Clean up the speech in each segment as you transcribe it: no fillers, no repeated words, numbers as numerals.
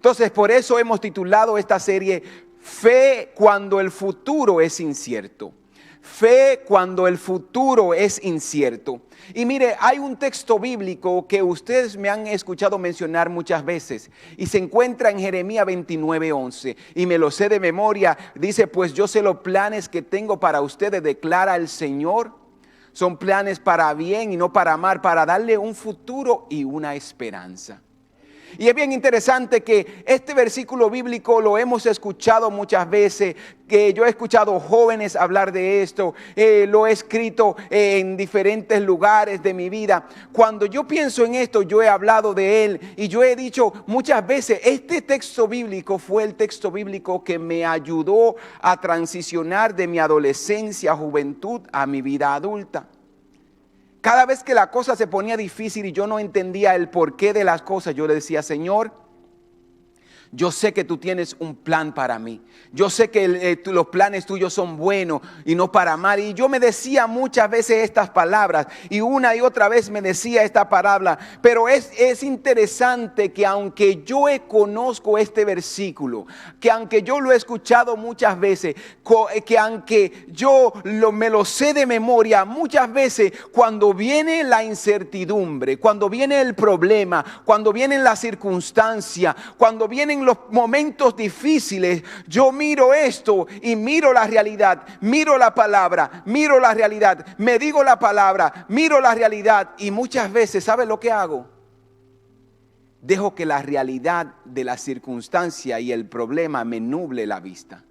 Entonces, por eso hemos titulado esta serie Fe cuando el futuro es incierto. Fe cuando el futuro es incierto. Y mire, hay un texto bíblico que ustedes me han escuchado mencionar muchas veces y se encuentra en Jeremías 29:11 y me lo sé de memoria. Dice, pues yo sé los planes que tengo para ustedes, declara el Señor. Son planes para bien y no para mal, para darle un futuro y una esperanza. Y es bien interesante que este versículo bíblico lo hemos escuchado muchas veces, que yo he escuchado jóvenes hablar de esto, lo he escrito en diferentes lugares de mi vida. Cuando yo pienso en esto, yo he hablado de él y yo he dicho muchas veces, este texto bíblico fue el texto bíblico que me ayudó a transicionar de mi adolescencia, juventud a mi vida adulta. Cada vez que la cosa se ponía difícil y yo no entendía el porqué de las cosas, yo le decía, Señor, yo sé que tú tienes un plan para mí. Yo sé que los planes tuyos son buenos y no para mal. Y yo me decía muchas veces estas palabras y una y otra vez me decía esta palabra. Pero es interesante que aunque yo conozco este versículo, que aunque yo lo he escuchado muchas veces, que aunque yo me lo sé de memoria, muchas veces cuando viene la incertidumbre, cuando viene el problema, cuando vienen las circunstancias, cuando vienen los momentos difíciles, yo miro esto y miro la realidad, miro la palabra, miro la realidad, me digo la palabra, miro la realidad y muchas veces, ¿sabe lo que hago? Dejo que la realidad de la circunstancia y el problema me nuble la vista.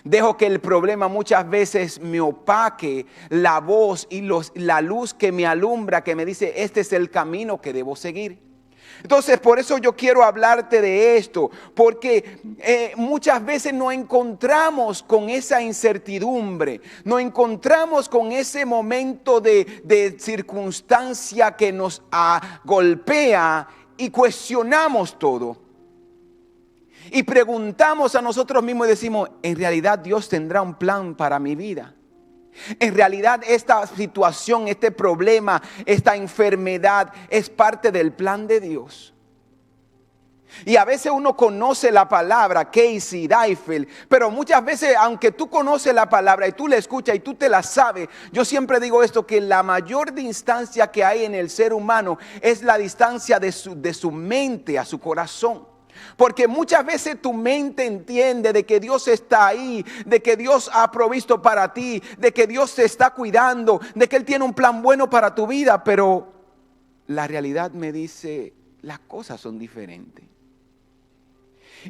Dejo que el problema muchas veces me opaque la voz y la luz que me alumbra, que me dice, este es el camino que debo seguir. Entonces, por eso yo quiero hablarte de esto, porque muchas veces nos encontramos con esa incertidumbre, nos encontramos con ese momento de circunstancia que nos golpea y cuestionamos todo. Y preguntamos a nosotros mismos y decimos, ¿en realidad Dios tendrá un plan para mi vida? En realidad esta situación, este problema, esta enfermedad es parte del plan de Dios. Y a veces uno conoce la palabra, Casey, Deiffel, pero muchas veces aunque tú conoces la palabra y tú la escuchas y tú te la sabes, yo siempre digo esto, que la mayor distancia que hay en el ser humano es la distancia de su mente a su corazón. Porque muchas veces tu mente entiende de que Dios está ahí, de que Dios ha provisto para ti, de que Dios te está cuidando, de que Él tiene un plan bueno para tu vida, pero la realidad me dice, las cosas son diferentes.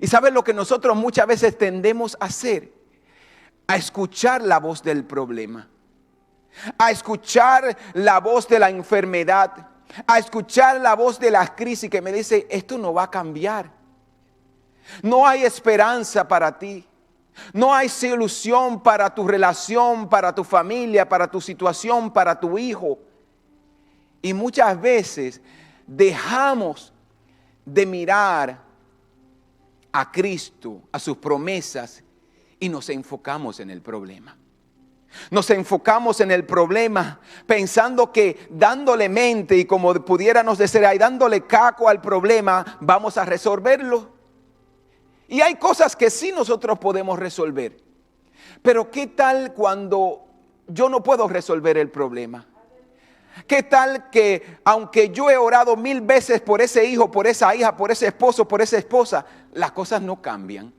Y ¿sabes lo que nosotros muchas veces tendemos a hacer? A escuchar la voz del problema, a escuchar la voz de la enfermedad, a escuchar la voz de la crisis que me dice, esto no va a cambiar. No hay esperanza para ti. No hay solución para tu relación, para tu familia, para tu situación, para tu hijo. Y muchas veces dejamos de mirar a Cristo, a sus promesas, y nos enfocamos en el problema. Nos enfocamos en el problema pensando que dándole mente y como pudiéramos decir ahí, dándole caco al problema, vamos a resolverlo. Y hay cosas que sí nosotros podemos resolver. Pero ¿qué tal cuando yo no puedo resolver el problema? ¿Qué tal que aunque yo he orado 1000 veces por ese hijo, por esa hija, por ese esposo, por esa esposa, las cosas no cambian?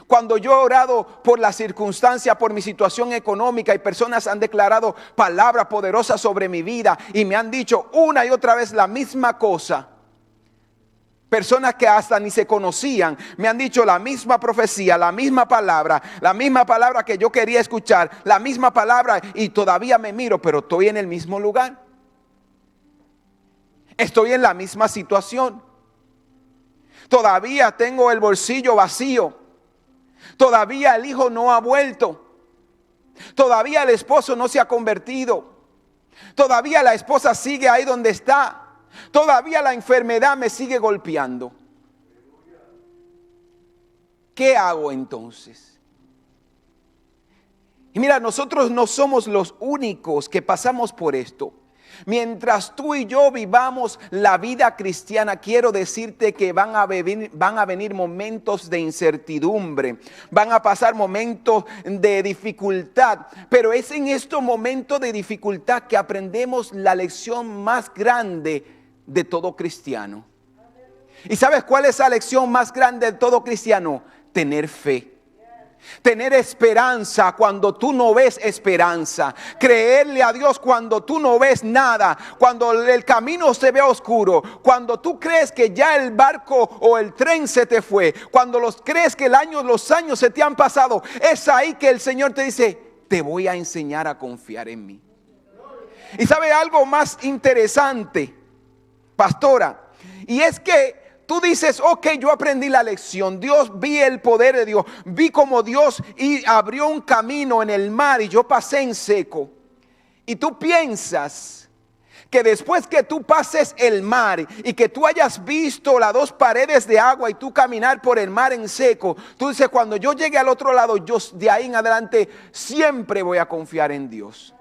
Cuando yo he orado por la circunstancia, por mi situación económica y personas han declarado palabras poderosas sobre mi vida y me han dicho una y otra vez la misma cosa. Personas que hasta ni se conocían me han dicho la misma profecía, la misma palabra que yo quería escuchar, la misma palabra y todavía me miro, pero estoy en el mismo lugar. Estoy en la misma situación. Todavía tengo el bolsillo vacío. Todavía el hijo no ha vuelto. Todavía el esposo no se ha convertido. Todavía la esposa sigue ahí donde está. Todavía la enfermedad me sigue golpeando. ¿Qué hago entonces? Y mira, nosotros no somos los únicos que pasamos por esto. Mientras tú y yo vivamos la vida cristiana, quiero decirte que van a venir momentos de incertidumbre, van a pasar momentos de dificultad, pero es en estos momentos de dificultad que aprendemos la lección más grande de todo cristiano. ¿Y sabes cuál es la lección más grande de todo cristiano? Tener fe. Tener esperanza cuando tú no ves esperanza. Creerle a Dios cuando tú no ves nada. Cuando el camino se ve oscuro. Cuando tú crees que ya el barco o el tren se te fue. Cuando crees que los años se te han pasado. Es ahí que el Señor te dice, te voy a enseñar a confiar en mí. Y sabe algo más interesante, pastora, y es que tú dices, ok, yo aprendí la lección, vi el poder de Dios, vi como Dios abrió un camino en el mar y yo pasé en seco. Y tú piensas que después que tú pases el mar y que tú hayas visto las dos paredes de agua y tú caminar por el mar en seco, tú dices, cuando yo llegue al otro lado, yo de ahí en adelante siempre voy a confiar en Dios.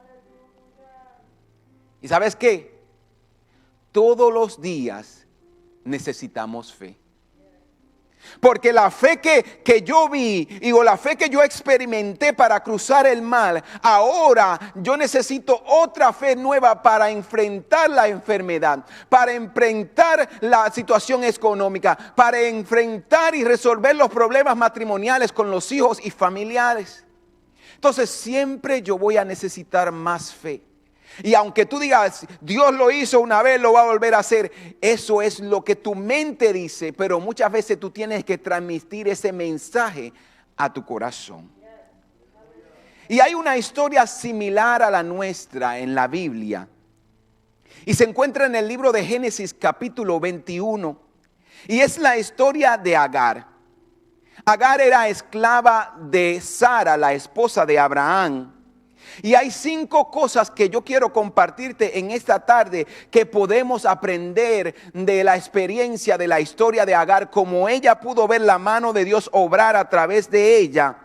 ¿Y sabes qué? Todos los días necesitamos fe. Porque la fe que yo vi o la fe que yo experimenté para cruzar el mar, ahora yo necesito otra fe nueva para enfrentar la enfermedad, para enfrentar la situación económica, para enfrentar y resolver los problemas matrimoniales con los hijos y familiares. Entonces siempre yo voy a necesitar más fe. Y aunque tú digas, Dios lo hizo una vez, lo va a volver a hacer. Eso es lo que tu mente dice, pero muchas veces tú tienes que transmitir ese mensaje a tu corazón. Y hay una historia similar a la nuestra en la Biblia. Y se encuentra en el libro de Génesis capítulo 21. Y es la historia de Agar. Agar era esclava de Sara, la esposa de Abraham. Y hay 5 cosas que yo quiero compartirte en esta tarde que podemos aprender de la experiencia de la historia de Agar, como ella pudo ver la mano de Dios obrar a través de ella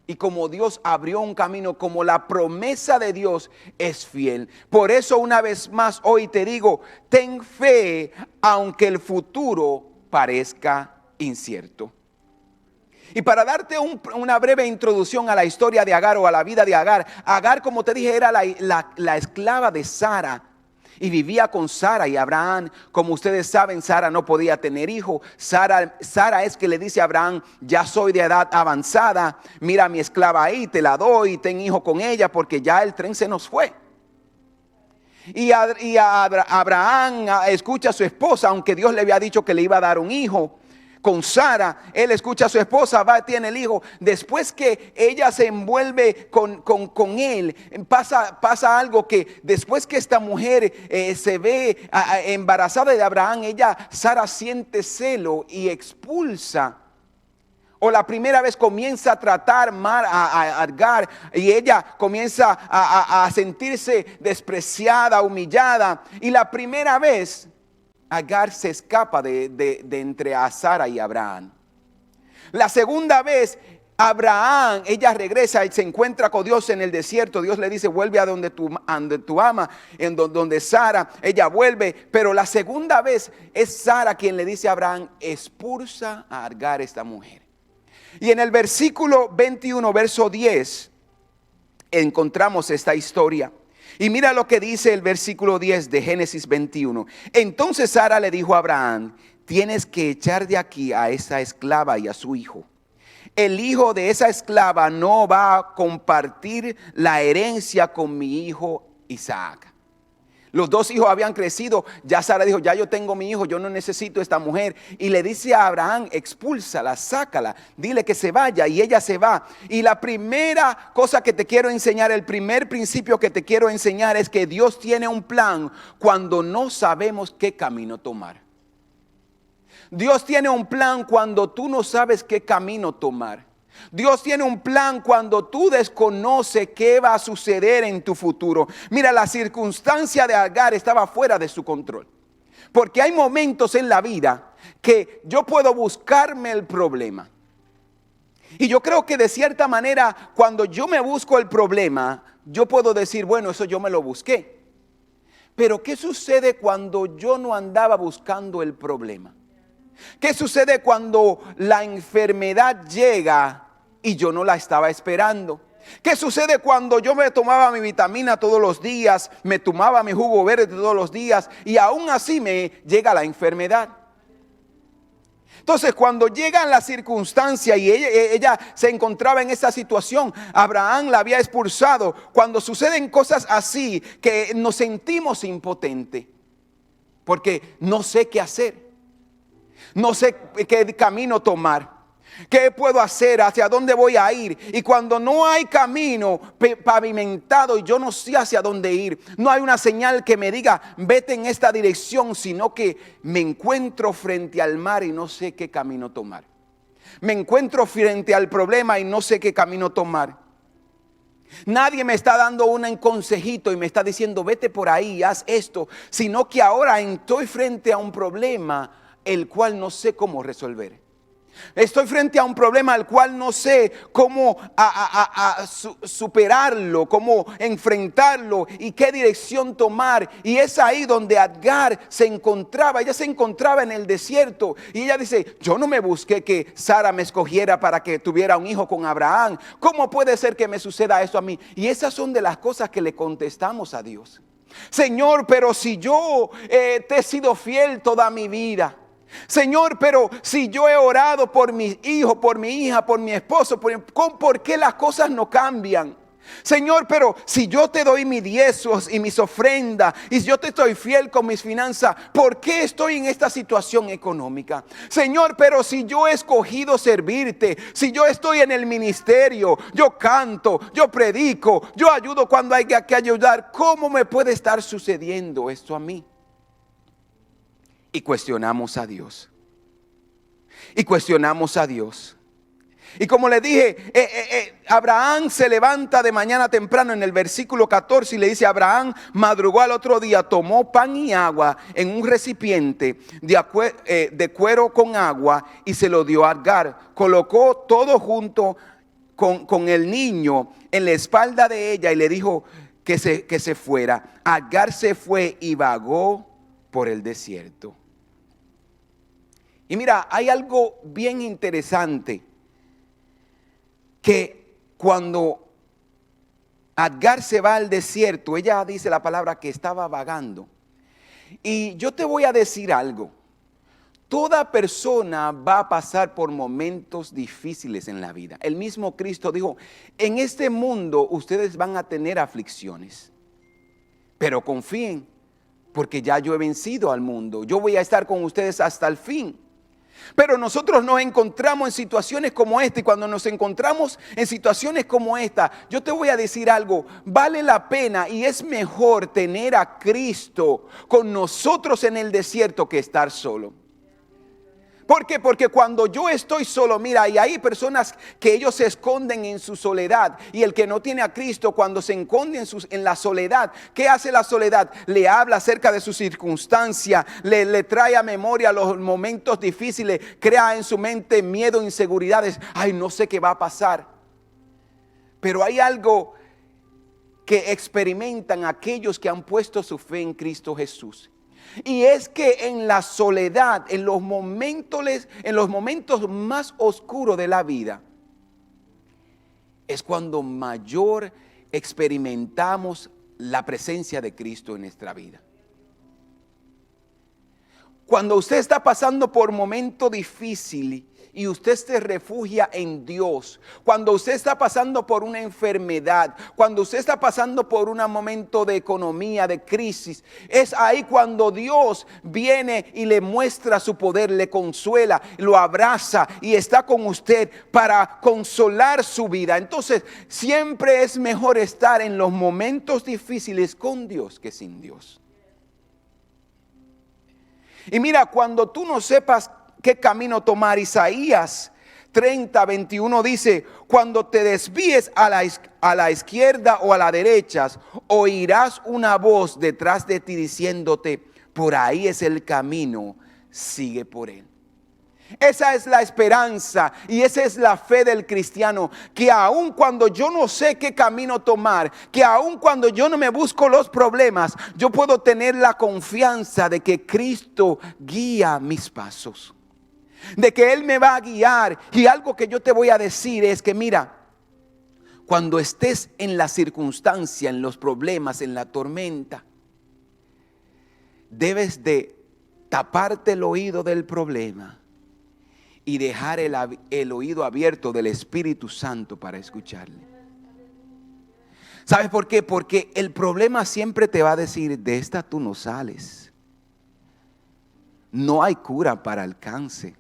y como Dios abrió un camino, como la promesa de Dios es fiel. Por eso una vez más hoy te digo, ten fe aunque el futuro parezca incierto. Y para darte una breve introducción a la historia de Agar o a la vida de Agar. Agar, como te dije, era la esclava de Sara y vivía con Sara y Abraham. Como ustedes saben, Sara no podía tener hijo. Sara es que le dice a Abraham, ya soy de edad avanzada, mira a mi esclava ahí, te la doy, ten hijo con ella porque ya el tren se nos fue. Y Abraham escucha a su esposa, aunque Dios le había dicho que le iba a dar un hijo. Con Sara, él escucha a su esposa, tiene el hijo. Después que ella se envuelve con él, pasa algo que después que esta mujer se ve embarazada de Abraham, Sara siente celo y expulsa. O la primera vez comienza a tratar mal a Agar y ella comienza a sentirse despreciada, humillada. Y la primera vez Agar se escapa de entre a Sara y Abraham. La segunda vez, Abraham, ella regresa y se encuentra con Dios en el desierto. Dios le dice, vuelve a donde tu ama, donde Sara. Ella vuelve, pero la segunda vez es Sara quien le dice a Abraham, expulsa a Agar, esta mujer. Y en el versículo 21, verso 10, encontramos esta historia. Y mira lo que dice el versículo 10 de Génesis 21. Entonces Sara le dijo a Abraham, tienes que echar de aquí a esa esclava y a su hijo. El hijo de esa esclava no va a compartir la herencia con mi hijo Isaac. Los 2 hijos habían crecido. Ya Sara dijo, ya yo tengo mi hijo, yo no necesito esta mujer. Y le dice a Abraham, expúlsala, sácala, dile que se vaya. Y ella se va. Y la primera cosa que te quiero enseñar, el primer principio que te quiero enseñar es que Dios tiene un plan cuando no sabemos qué camino tomar. Dios tiene un plan cuando tú no sabes qué camino tomar. Dios tiene un plan cuando tú desconoces qué va a suceder en tu futuro. Mira, la circunstancia de Agar estaba fuera de su control. Porque hay momentos en la vida que yo puedo buscarme el problema. Y yo creo que de cierta manera, cuando yo me busco el problema, yo puedo decir, bueno, eso yo me lo busqué. Pero ¿qué sucede cuando yo no andaba buscando el problema? ¿Qué sucede cuando la enfermedad llega y yo no la estaba esperando? ¿Qué sucede cuando yo me tomaba mi vitamina todos los días, me tomaba mi jugo verde todos los días y aún así me llega la enfermedad? Entonces, cuando llegan las circunstancias y ella se encontraba en esa situación, Abraham la había expulsado. Cuando suceden cosas así, que nos sentimos impotentes, porque no sé qué hacer, no sé qué camino tomar. ¿Qué puedo hacer? ¿Hacia dónde voy a ir? Y cuando no hay camino pavimentado y yo no sé hacia dónde ir, no hay una señal que me diga vete en esta dirección, sino que me encuentro frente al mar y no sé qué camino tomar. Me encuentro frente al problema y no sé qué camino tomar. Nadie me está dando un consejito y me está diciendo vete por ahí, haz esto, sino que ahora estoy frente a un problema el cual no sé cómo resolver. Estoy frente a un problema al cual no sé cómo superarlo, cómo enfrentarlo y qué dirección tomar. Y es ahí donde Agar se encontraba. Ella se encontraba en el desierto y ella dice, yo no me busqué que Sara me escogiera para que tuviera un hijo con Abraham. ¿Cómo puede ser que me suceda eso a mí? Y esas son de las cosas que le contestamos a Dios. Señor, pero si yo te he sido fiel toda mi vida. Señor, pero si yo he orado por mis hijos, por mi hija, por mi esposo, ¿por qué las cosas no cambian? Señor, pero si yo te doy mis diezmos y mis ofrendas y yo te estoy fiel con mis finanzas, ¿por qué estoy en esta situación económica? Señor, pero si yo he escogido servirte, si yo estoy en el ministerio, yo canto, yo predico, yo ayudo cuando hay que ayudar, ¿cómo me puede estar sucediendo esto a mí? Y cuestionamos a Dios. Y cuestionamos a Dios. Y como le dije, Abraham se levanta de mañana temprano en el versículo 14 y le dice, Abraham madrugó al otro día, tomó pan y agua en un recipiente de cuero con agua y se lo dio a Agar. Colocó todo junto con el niño en la espalda de ella y le dijo que se fuera. Agar se fue y vagó por el desierto. Y mira, hay algo bien interesante, que cuando Agar se va al desierto, ella dice la palabra que estaba vagando. Y yo te voy a decir algo, toda persona va a pasar por momentos difíciles en la vida. El mismo Cristo dijo, en este mundo ustedes van a tener aflicciones, pero confíen, porque ya yo he vencido al mundo, yo voy a estar con ustedes hasta el fin. Pero nosotros nos encontramos en situaciones como esta y cuando nos encontramos en situaciones como esta, yo te voy a decir algo, vale la pena y es mejor tener a Cristo con nosotros en el desierto que estar solo. ¿Por qué? Porque cuando yo estoy solo, mira, y hay personas que ellos se esconden en su soledad. Y el que no tiene a Cristo, cuando se esconde en la soledad, ¿qué hace la soledad? Le habla acerca de su circunstancia, le trae a memoria los momentos difíciles, crea en su mente miedo, inseguridades. Ay, no sé qué va a pasar. Pero hay algo que experimentan aquellos que han puesto su fe en Cristo Jesús. Y es que en la soledad, en los momentos más oscuros de la vida, es cuando mayor experimentamos la presencia de Cristo en nuestra vida. Cuando usted está pasando por un momento difícil y usted se refugia en Dios, cuando usted está pasando por una enfermedad, cuando usted está pasando por un momento de economía, de crisis, es ahí cuando Dios viene y le muestra su poder, le consuela, lo abraza y está con usted para consolar su vida. Entonces, siempre es mejor estar en los momentos difíciles con Dios que sin Dios. Y mira, cuando tú no sepas qué camino tomar, Isaías 30:21 dice, cuando te desvíes a la izquierda o a la derecha, oirás una voz detrás de ti diciéndote, por ahí es el camino, sigue por él. Esa es la esperanza y esa es la fe del cristiano, que aun cuando yo no sé qué camino tomar, que aun cuando yo no me busco los problemas, yo puedo tener la confianza de que Cristo guía mis pasos, de que Él me va a guiar. Y algo que yo te voy a decir es que mira, cuando estés en la circunstancia, en los problemas, en la tormenta, debes de taparte el oído del problema y dejar el oído abierto del Espíritu Santo para escucharle. ¿Sabes por qué? Porque el problema siempre te va a decir: de esta tú no sales. No hay cura para el cáncer.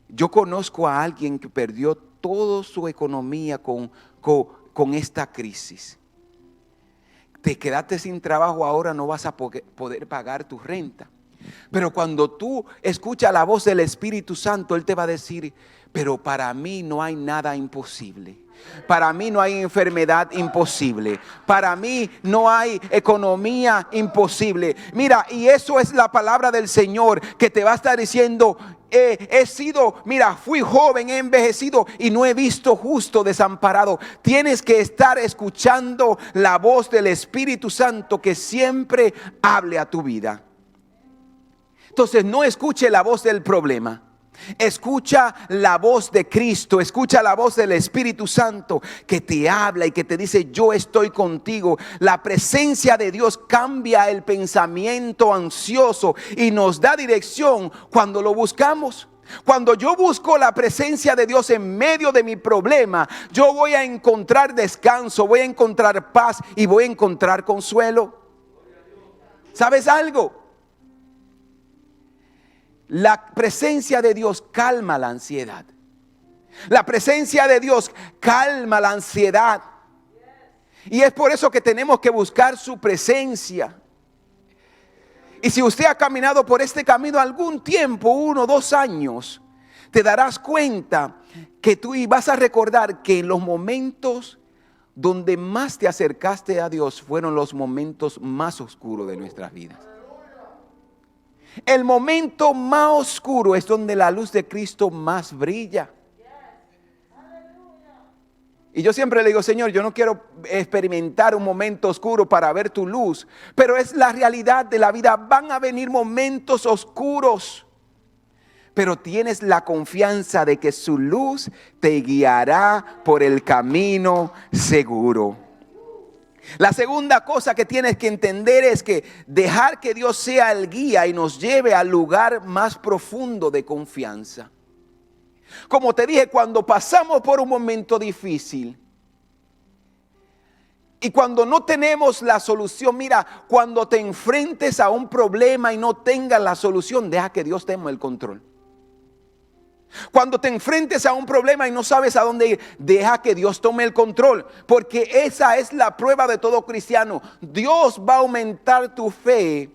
Yo conozco a alguien que perdió toda su economía con esta crisis. Te quedaste sin trabajo, ahora no vas a poder pagar tu renta. Pero cuando tú escuchas la voz del Espíritu Santo, Él te va a decir: pero para mí no hay nada imposible. Para mí no hay enfermedad imposible. Para mí no hay economía imposible. Mira, y eso es la palabra del Señor que te va a estar diciendo: fui joven, he envejecido y no he visto justo desamparado. Tienes que estar escuchando la voz del Espíritu Santo que siempre hable a tu vida. Entonces no escuche la voz del problema. Escucha la voz de Cristo, escucha la voz del Espíritu Santo que te habla y que te dice: yo estoy contigo. La presencia de Dios cambia el pensamiento ansioso y nos da dirección cuando lo buscamos. Cuando yo busco la presencia de Dios en medio de mi problema, yo voy a encontrar descanso, voy a encontrar paz y voy a encontrar consuelo. ¿Sabes algo? La presencia de Dios calma la ansiedad. La presencia de Dios calma la ansiedad. Y es por eso que tenemos que buscar su presencia. Y si usted ha caminado por este camino algún tiempo, 1 o 2 años, te darás cuenta que tú vas a recordar que en los momentos donde más te acercaste a Dios fueron los momentos más oscuros de nuestras vidas. El momento más oscuro es donde la luz de Cristo más brilla. Y yo siempre le digo: Señor, yo no quiero experimentar un momento oscuro para ver tu luz, pero es la realidad de la vida. Van a venir momentos oscuros, pero tienes la confianza de que su luz te guiará por el camino seguro. La segunda cosa que tienes que entender es que dejar que Dios sea el guía y nos lleve al lugar más profundo de confianza. Como te dije, cuando pasamos por un momento difícil y cuando no tenemos la solución, mira, cuando te enfrentes a un problema y no tengas la solución, deja que Dios tome el control. Cuando te enfrentes a un problema y no sabes a dónde ir, deja que Dios tome el control, porque esa es la prueba de todo cristiano. Dios va a aumentar tu fe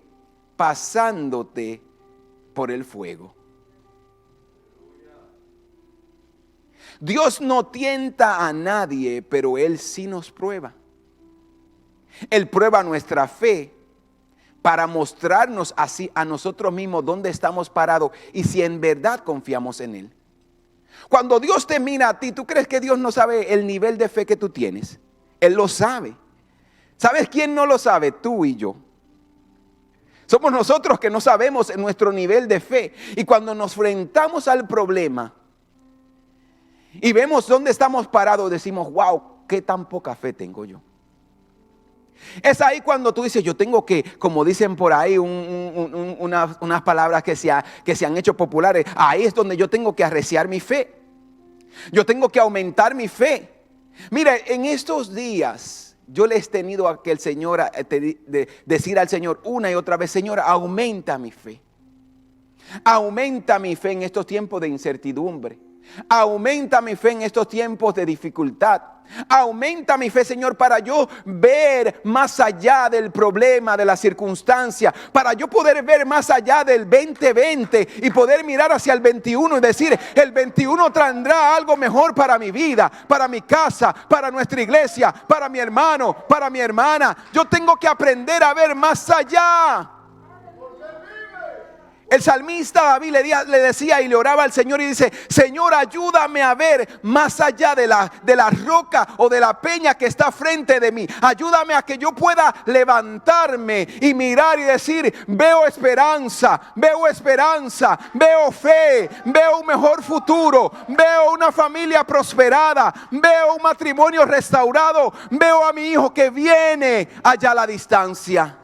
pasándote por el fuego. Dios no tienta a nadie, pero Él sí nos prueba. Él prueba nuestra fe para mostrarnos así a nosotros mismos dónde estamos parados y si en verdad confiamos en Él. Cuando Dios te mira a ti, ¿tú crees que Dios no sabe el nivel de fe que tú tienes? Él lo sabe. ¿Sabes quién no lo sabe? Tú y yo. Somos nosotros que no sabemos nuestro nivel de fe. Y cuando nos enfrentamos al problema y vemos dónde estamos parados, decimos: wow, qué tan poca fe tengo yo. Es ahí cuando tú dices: yo tengo que, como dicen por ahí unas palabras que se han hecho populares, ahí es donde yo tengo que arreciar mi fe. Yo tengo que aumentar mi fe. Mire, en estos días yo le he tenido a que el Señor, decir al Señor una y otra vez: Señor, aumenta mi fe. Aumenta mi fe en estos tiempos de incertidumbre. Aumenta mi fe en estos tiempos de dificultad. Aumenta mi fe, Señor, para yo ver más allá del problema, de la circunstancia, para yo poder ver más allá del 2020 y poder mirar hacia el 21 y decir: el 21 traerá algo mejor para mi vida, para mi casa, para nuestra iglesia, para mi hermano, para mi hermana. Yo tengo que aprender a ver más allá. El salmista David le decía y le oraba al Señor y dice: Señor, ayúdame a ver más allá de la roca o de la peña que está frente de mí. Ayúdame a que yo pueda levantarme y mirar y decir: veo esperanza, veo fe, veo un mejor futuro, veo una familia prosperada, veo un matrimonio restaurado, veo a mi hijo que viene allá a la distancia.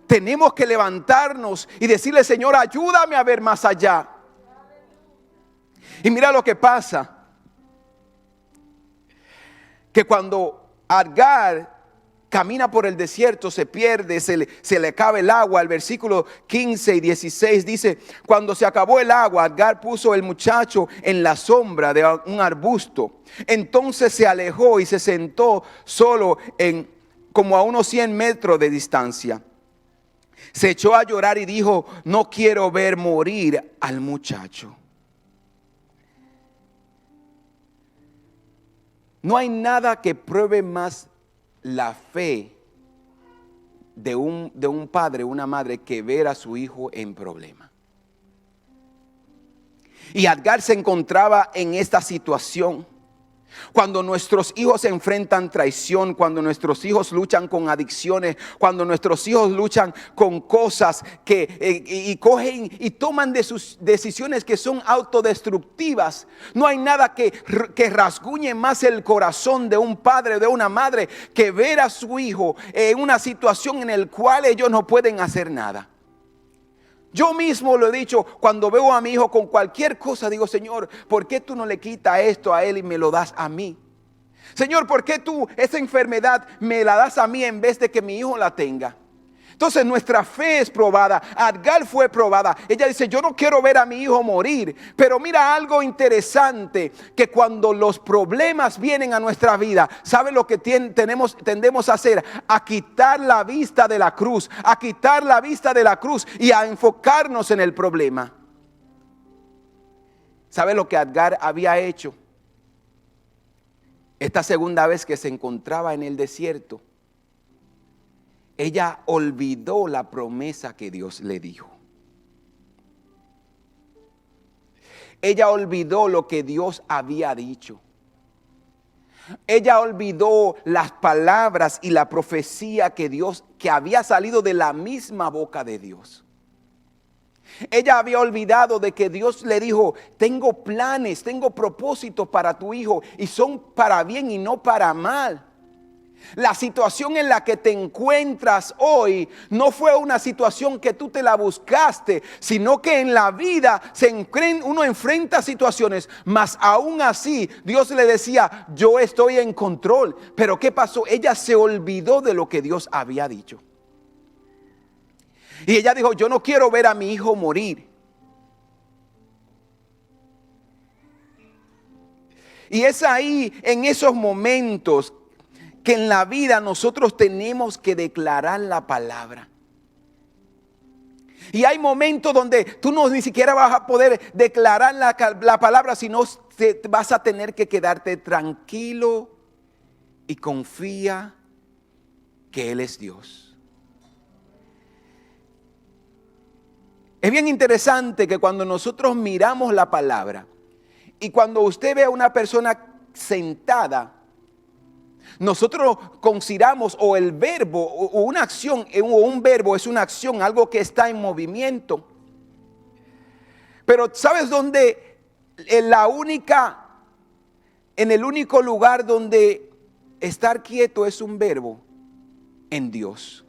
Tenemos que levantarnos y decirle: Señor, ayúdame a ver más allá. Y mira lo que pasa, que cuando Agar camina por el desierto, se pierde, se le acaba el agua. El versículo 15 y 16 dice: cuando se acabó el agua, Agar puso el muchacho en la sombra de un arbusto. Entonces se alejó y se sentó solo como a unos 100 metros de distancia. Se echó a llorar y dijo: no quiero ver morir al muchacho. No hay nada que pruebe más la fe de un padre, una madre, que ver a su hijo en problema. Y Agar se encontraba en esta situación. Cuando nuestros hijos se enfrentan traición, cuando nuestros hijos luchan con adicciones, cuando nuestros hijos luchan con cosas y cogen y toman de sus decisiones que son autodestructivas, no hay nada que rasguñe más el corazón de un padre o de una madre que ver a su hijo en una situación en la cual ellos no pueden hacer nada. Yo mismo lo he dicho, cuando veo a mi hijo con cualquier cosa, digo: Señor, ¿por qué tú no le quitas esto a él y me lo das a mí? Señor, ¿por qué tú esa enfermedad me la das a mí en vez de que mi hijo la tenga? Entonces nuestra fe es probada. Agar fue probada. Ella dice: yo no quiero ver a mi hijo morir. Pero mira algo interesante, que cuando los problemas vienen a nuestra vida, ¿sabe lo que tendemos a hacer? A quitar la vista de la cruz, a quitar la vista de la cruz y a enfocarnos en el problema. ¿Sabe lo que Agar había hecho? Esta segunda vez que se encontraba en el desierto, ella olvidó la promesa que Dios le dijo. Ella olvidó lo que Dios había dicho. Ella olvidó las palabras y la profecía que había salido de la misma boca de Dios. Ella había olvidado de que Dios le dijo: tengo planes, tengo propósitos para tu hijo y son para bien y no para mal. La situación en la que te encuentras hoy no fue una situación que tú te la buscaste, sino que en la vida uno enfrenta situaciones, mas aún así Dios le decía: yo estoy en control. Pero ¿qué pasó? Ella se olvidó de lo que Dios había dicho. Y ella dijo: yo no quiero ver a mi hijo morir. Y es ahí, en esos momentos, que en la vida nosotros tenemos que declarar la palabra. Y hay momentos donde tú ni siquiera vas a poder declarar la palabra, sino vas a tener que quedarte tranquilo y confía que Él es Dios. Es bien interesante que cuando nosotros miramos la palabra y cuando usted ve a una persona sentada, nosotros consideramos o el verbo o una acción o un verbo es una acción, algo que está en movimiento. Pero ¿sabes dónde? En el único lugar donde estar quieto es un verbo: en Dios.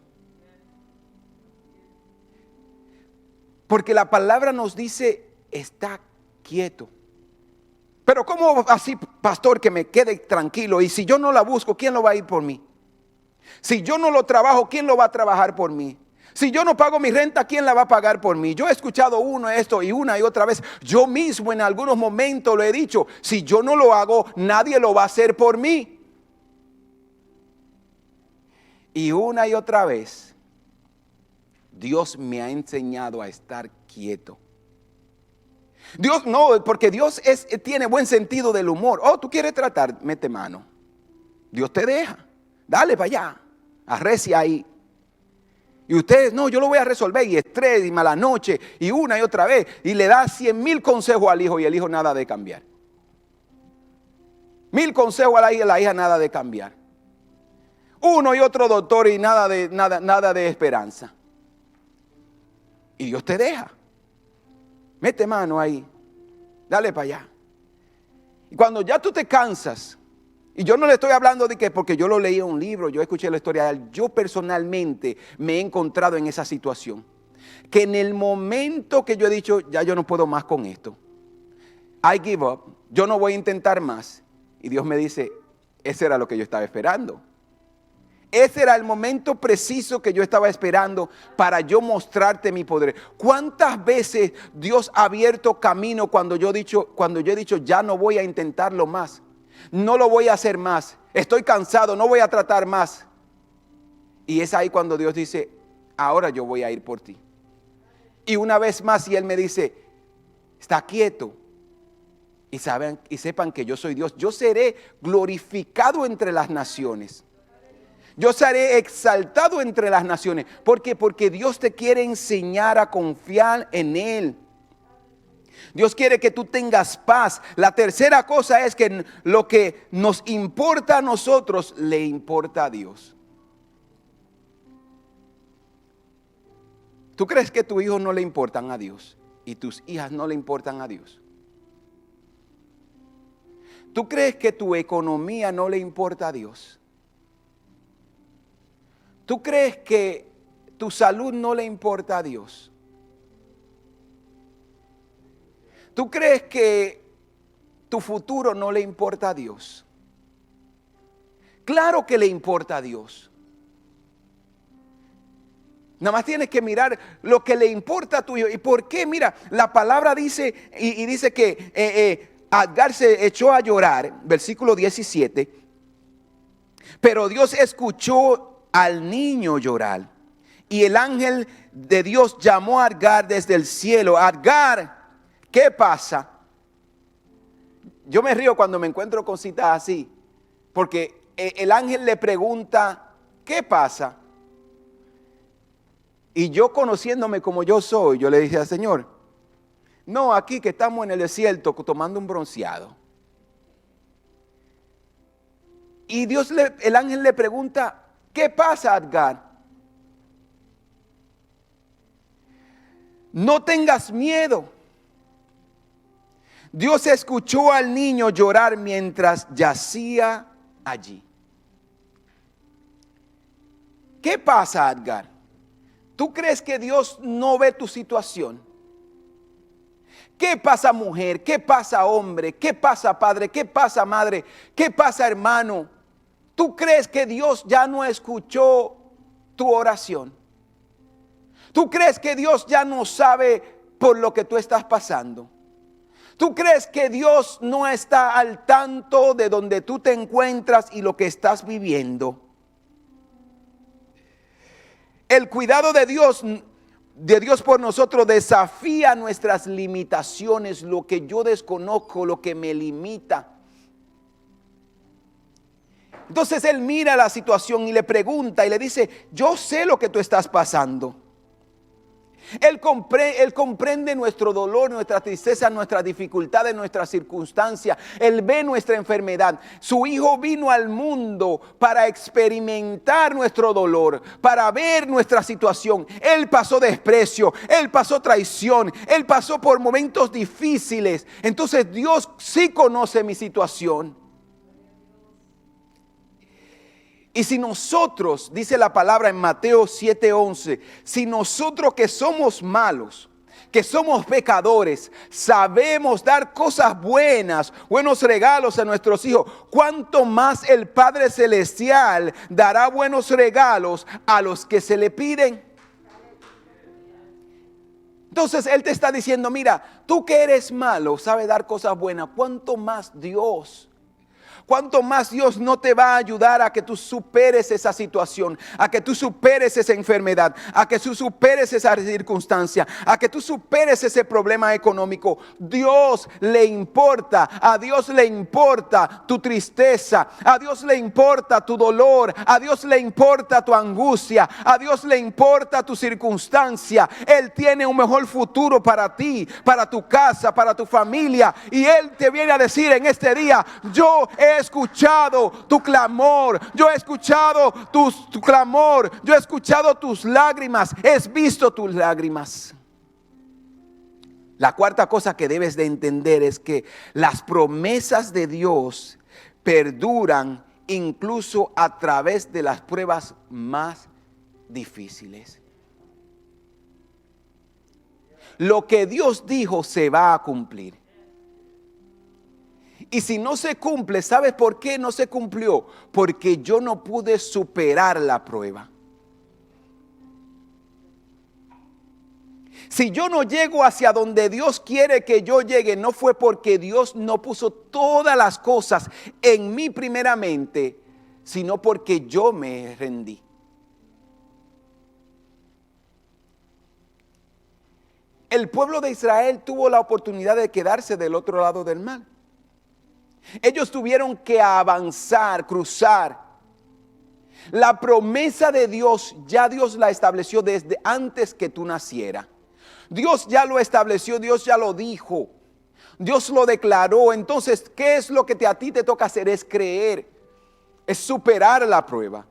Porque la palabra nos dice: está quieto. Pero ¿cómo así, pastor, que me quede tranquilo? Y si yo no la busco, ¿quién lo va a ir por mí? Si yo no lo trabajo, ¿quién lo va a trabajar por mí? Si yo no pago mi renta, ¿quién la va a pagar por mí? Yo he escuchado esto y una y otra vez. Yo mismo en algunos momentos lo he dicho: si yo no lo hago, nadie lo va a hacer por mí. Y una y otra vez, Dios me ha enseñado a estar quieto. Dios no, porque Dios tiene buen sentido del humor. Oh, tú quieres tratar, mete mano. Dios te deja, dale para allá, arrecia ahí. Y usted, no, yo lo voy a resolver, y estrés, y mala noche, y una y otra vez, y le da 100,000 consejos al hijo, y el hijo nada de cambiar. 1,000 consejos a la hija nada de cambiar. Uno y otro doctor y nada de esperanza. Y Dios te deja. Mete mano ahí, dale para allá. Y cuando ya tú te cansas, y yo no le estoy hablando de que porque yo lo leí en un libro, yo escuché la historia de él, yo personalmente me he encontrado en esa situación. Que en el momento que yo he dicho, ya yo no puedo más con esto, I give up, yo no voy a intentar más. Y Dios me dice, ese era lo que yo estaba esperando. Ese era el momento preciso que yo estaba esperando para yo mostrarte mi poder. ¿Cuántas veces Dios ha abierto camino cuando yo he dicho, ya no voy a intentarlo más? No lo voy a hacer más. Estoy cansado, no voy a tratar más. Y es ahí cuando Dios dice, ahora yo voy a ir por ti. Y una vez más, y Él me dice, está quieto. Y sepan que yo soy Dios. Yo seré glorificado entre las naciones. Yo seré exaltado entre las naciones. ¿Por qué? Porque Dios te quiere enseñar a confiar en Él. Dios quiere que tú tengas paz. La tercera cosa es que lo que nos importa a nosotros, le importa a Dios. ¿Tú crees que tus hijos no le importan a Dios? Y tus hijas no le importan a Dios. ¿Tú crees que tu economía no le importa a Dios? ¿Tú crees que tu salud no le importa a Dios? ¿Tú crees que tu futuro no le importa a Dios? Claro que le importa a Dios. Nada más tienes que mirar lo que le importa a tu hijo. ¿Y por qué? Mira, la palabra dice, y dice que Agar se echó a llorar, versículo 17. Pero Dios escuchó al niño llorar. Y el ángel de Dios llamó a Agar desde el cielo. Agar, ¿qué pasa? Yo me río cuando me encuentro con citas así. Porque el ángel le pregunta, ¿qué pasa? Y yo conociéndome como yo soy, yo le dije al Señor, no, aquí que estamos en el desierto tomando un bronceado. Y el ángel le pregunta, ¿qué pasa, Agar? No tengas miedo. Dios escuchó al niño llorar mientras yacía allí. ¿Qué pasa, Agar? ¿Tú crees que Dios no ve tu situación? ¿Qué pasa, mujer? ¿Qué pasa, hombre? ¿Qué pasa, padre? ¿Qué pasa, madre? ¿Qué pasa, hermano? ¿Tú crees que Dios ya no escuchó tu oración? ¿Tú crees que Dios ya no sabe por lo que tú estás pasando? ¿Tú crees que Dios no está al tanto de donde tú te encuentras y lo que estás viviendo? El cuidado de Dios por nosotros desafía nuestras limitaciones, lo que yo desconozco, lo que me limita. Entonces Él mira la situación y le pregunta y le dice, yo sé lo que tú estás pasando. Él comprende nuestro dolor, nuestra tristeza, nuestras dificultades, nuestras circunstancias. Él ve nuestra enfermedad. Su Hijo vino al mundo para experimentar nuestro dolor, para ver nuestra situación. Él pasó desprecio, Él pasó traición, Él pasó por momentos difíciles. Entonces Dios sí conoce mi situación. Y si nosotros, dice la palabra en Mateo 7:11, si nosotros que somos malos, que somos pecadores, sabemos dar cosas buenas, buenos regalos a nuestros hijos, ¿cuánto más el Padre Celestial dará buenos regalos a los que se le piden? Entonces Él te está diciendo, mira, tú que eres malo, sabes dar cosas buenas, ¿cuánto más Dios? ¿Cuánto más Dios no te va a ayudar a que tú superes esa situación, a que tú superes esa enfermedad, a que tú superes esa circunstancia, a que tú superes ese problema económico? Dios le importa, a Dios le importa tu tristeza, a Dios le importa tu dolor, a Dios le importa tu angustia, a Dios le importa tu circunstancia. Él tiene un mejor futuro para ti, para tu casa, para tu familia, y Él te viene a decir en este día: yo he escuchado tu clamor, yo he escuchado tu clamor, yo he escuchado tus lágrimas, he visto tus lágrimas. La cuarta cosa que debes de entender es que las promesas de Dios perduran incluso a través de las pruebas más difíciles. Lo que Dios dijo se va a cumplir. Y si no se cumple, ¿sabes por qué no se cumplió? Porque yo no pude superar la prueba. Si yo no llego hacia donde Dios quiere que yo llegue, no fue porque Dios no puso todas las cosas en mí primeramente, sino porque yo me rendí. El pueblo de Israel tuvo la oportunidad de quedarse del otro lado del mar. Ellos tuvieron que avanzar, cruzar. La promesa de Dios, ya Dios la estableció desde antes que tú nacieras. Dios ya lo estableció, Dios ya lo dijo, Dios lo declaró. Entonces, ¿qué es lo que a ti te toca hacer? Es creer, es superar la prueba.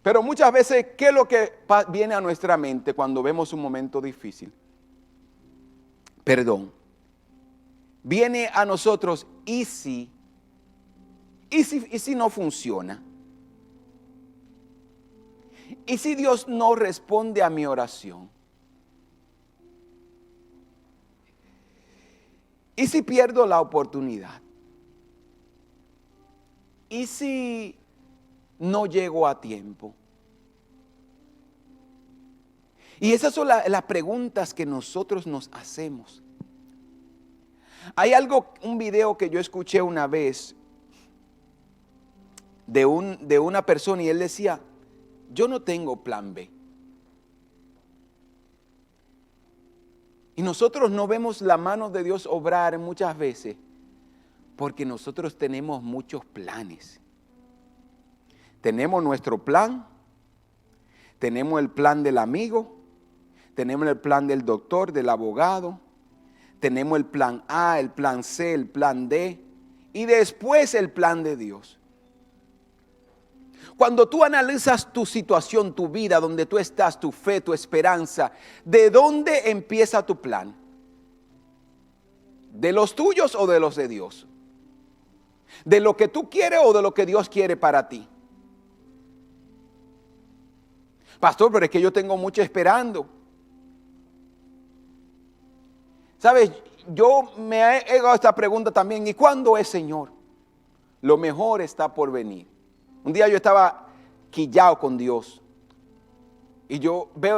Pero muchas veces, ¿qué es lo que viene a nuestra mente cuando vemos un momento difícil? Perdón. Viene a nosotros, ¿y si no funciona? ¿Y si Dios no responde a mi oración? ¿Y si pierdo la oportunidad? ¿Y si no llego a tiempo? Y esas son las preguntas que nosotros nos hacemos. Hay un video que yo escuché una vez de una persona, y él decía: yo no tengo plan B. Y nosotros no vemos la mano de Dios obrar muchas veces porque nosotros tenemos muchos planes. Tenemos nuestro plan, tenemos el plan del amigo, tenemos el plan del doctor, del abogado, tenemos el plan A, el plan C, el plan D, y después el plan de Dios. Cuando tú analizas tu situación, tu vida, donde tú estás, tu fe, tu esperanza, ¿de dónde empieza tu plan? ¿De los tuyos o de los de Dios? ¿De lo que tú quieres o de lo que Dios quiere para ti? Pastor, pero es que yo tengo mucho esperando. ¿Sabes? Yo me he hecho esta pregunta también: ¿y cuándo es, Señor? Lo mejor está por venir. Un día yo estaba quillado con Dios y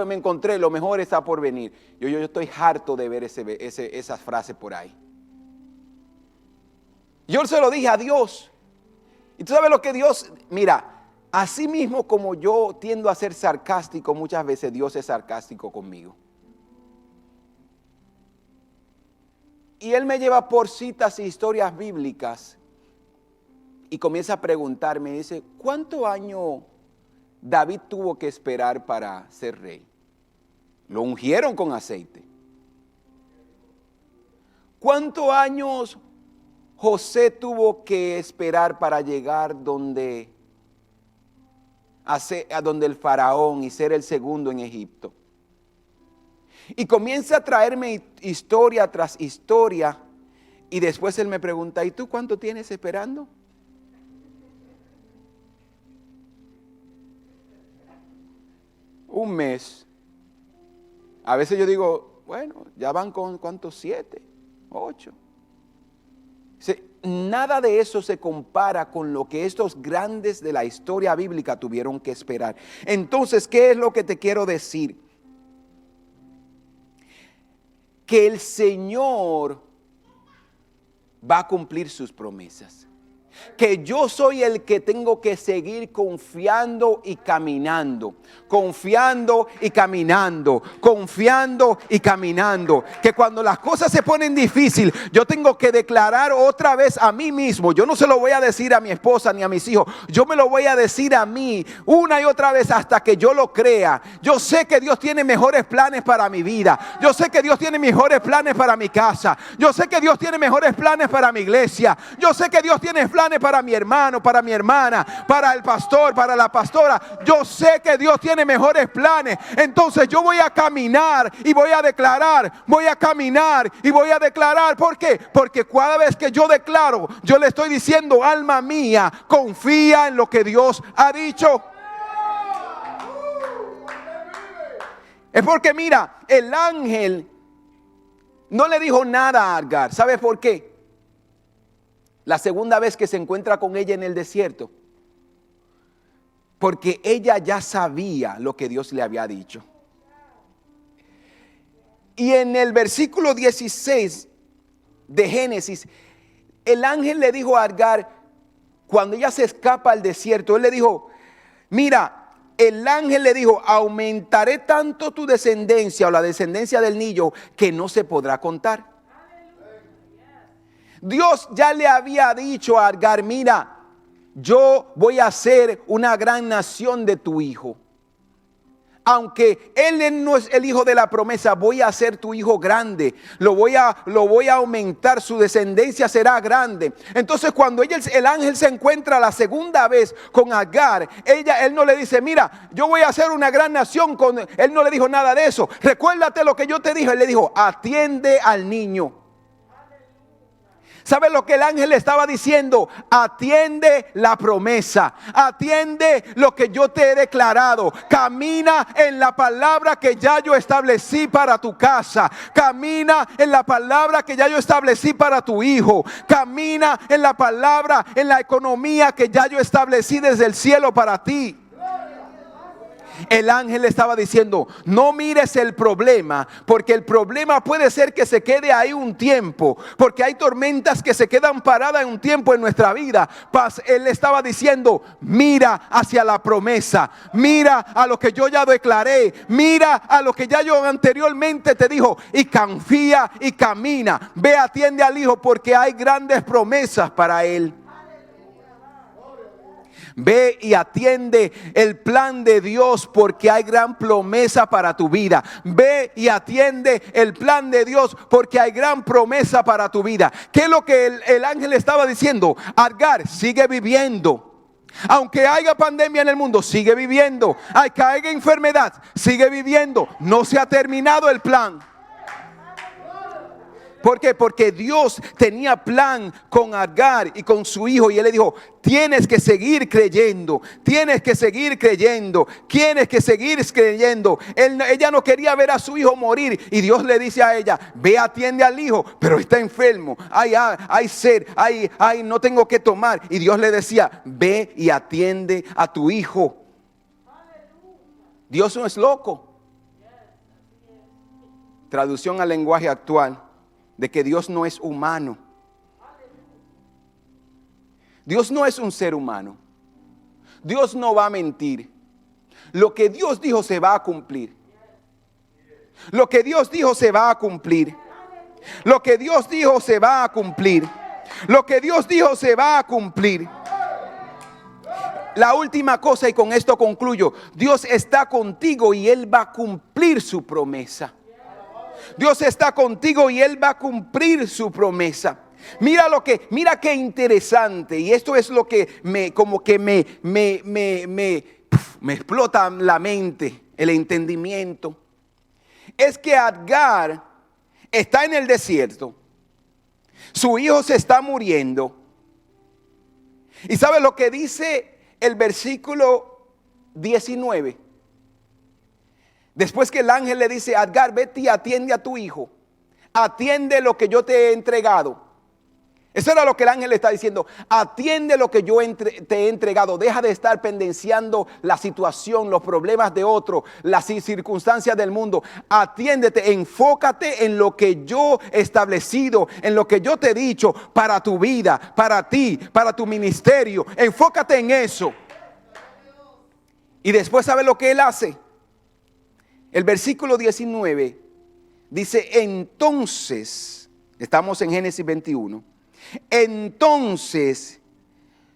me encontré: lo mejor está por venir. Yo estoy harto de ver esas frases por ahí. Yo se lo dije a Dios. Y tú sabes lo que Dios, mira, así mismo como yo tiendo a ser sarcástico, muchas veces Dios es sarcástico conmigo. Y Él me lleva por citas e historias bíblicas y comienza a preguntarme, dice: ¿cuántos años David tuvo que esperar para ser rey? Lo ungieron con aceite. ¿Cuántos años José tuvo que esperar para llegar donde el faraón y ser el segundo en Egipto? Y comienza a traerme historia tras historia, y después él me pregunta: ¿y tú cuánto tienes esperando? Un mes. A veces yo digo: bueno, ya van con ¿cuántos? 7, 8. Nada de eso se compara con lo que estos grandes de la historia bíblica tuvieron que esperar. Entonces, ¿qué es lo que te quiero decir? Que el Señor va a cumplir sus promesas. que yo soy el que tengo que seguir confiando y caminando, confiando y caminando, confiando y caminando. Que cuando las cosas se ponen difíciles, yo tengo que declarar otra vez a mí mismo. Yo no se lo voy a decir a mi esposa ni a mis hijos, yo me lo voy a decir a mí una y otra vez hasta que yo lo crea. Yo sé que Dios tiene mejores planes para mi vida. Yo sé que Dios tiene mejores planes para mi casa. Yo sé que Dios tiene mejores planes para mi iglesia. Yo sé que Dios tiene planes para mi hermano, para mi hermana, para el pastor, para la pastora. Yo sé que Dios tiene mejores planes. Entonces yo voy a caminar y voy a declarar, voy a caminar y voy a declarar. ¿Por qué? Porque cada vez que yo declaro, yo le estoy diciendo, alma mía, confía en lo que Dios ha dicho. Es porque mira, el ángel no le dijo nada a Agar. ¿Sabes por qué? La segunda vez que se encuentra con ella en el desierto. Porque ella ya sabía lo que Dios le había dicho. Y en el versículo 16 de Génesis, el ángel le dijo a Agar, cuando ella se escapa al desierto, él le dijo, mira, el ángel le dijo, aumentaré tanto tu descendencia o la descendencia del niño que no se podrá contar. Dios ya le había dicho a Agar, mira, yo voy a hacer una gran nación de tu hijo. Aunque él no es el hijo de la promesa, voy a hacer tu hijo grande. Lo voy a aumentar, su descendencia será grande. Entonces cuando el ángel se encuentra la segunda vez con Agar, él no le dice, mira, yo voy a hacer una gran nación. Él no le dijo nada de eso. Recuérdate lo que yo te dije. Él le dijo, atiende al niño. ¿Sabe lo que el ángel le estaba diciendo? Atiende la promesa, atiende lo que yo te he declarado, camina en la palabra que ya yo establecí para tu casa, camina en la palabra que ya yo establecí para tu hijo, camina en la palabra, en la economía que ya yo establecí desde el cielo para ti. El ángel le estaba diciendo, no mires el problema, porque el problema puede ser que se quede ahí un tiempo, porque hay tormentas que se quedan paradas un tiempo en nuestra vida. Él le estaba diciendo, mira hacia la promesa, mira a lo que yo ya declaré, mira a lo que ya yo anteriormente te dijo, y confía y camina. Ve, atiende al hijo, porque hay grandes promesas para él. Ve y atiende el plan de Dios, porque hay gran promesa para tu vida. Ve y atiende el plan de Dios, porque hay gran promesa para tu vida. ¿Qué es lo que el ángel estaba diciendo? Agar, sigue viviendo. Aunque haya pandemia en el mundo, sigue viviendo. Aunque haya enfermedad, sigue viviendo. No se ha terminado el plan. ¿Por qué? Porque Dios tenía plan con Agar y con su hijo. Y él le dijo, tienes que seguir creyendo, tienes que seguir creyendo, tienes que seguir creyendo. Ella no quería ver a su hijo morir. Y Dios le dice a ella, ve, atiende al hijo, pero está enfermo. Hay sed, no tengo que tomar. Y Dios le decía, ve y atiende a tu hijo. Dios no es loco. Traducción al lenguaje actual. De que Dios no es humano. Dios no es un ser humano. Dios no va a mentir. Lo que Dios dijo se va a cumplir. Lo que Dios dijo se va a cumplir. Lo que Dios dijo se va a cumplir. Lo que Dios dijo se va a cumplir. La última cosa, y con esto concluyo. Dios está contigo y Él va a cumplir su promesa. Dios está contigo y Él va a cumplir su promesa. Mira qué interesante. Y esto es lo que me explota la mente, el entendimiento. Es que Agar está en el desierto. Su hijo se está muriendo. ¿Y sabe lo que dice el versículo 19? Después que el ángel le dice, Agar, vete y atiende a tu hijo. Atiende lo que yo te he entregado. Eso era lo que el ángel le está diciendo. Atiende lo que yo te he entregado. Deja de estar pendenciando la situación, los problemas de otro, las circunstancias del mundo. Atiéndete, enfócate en lo que yo he establecido, en lo que yo te he dicho para tu vida, para ti, para tu ministerio. Enfócate en eso. Y después, ¿sabe lo que él hace? El versículo 19 dice, entonces, estamos en Génesis 21. Entonces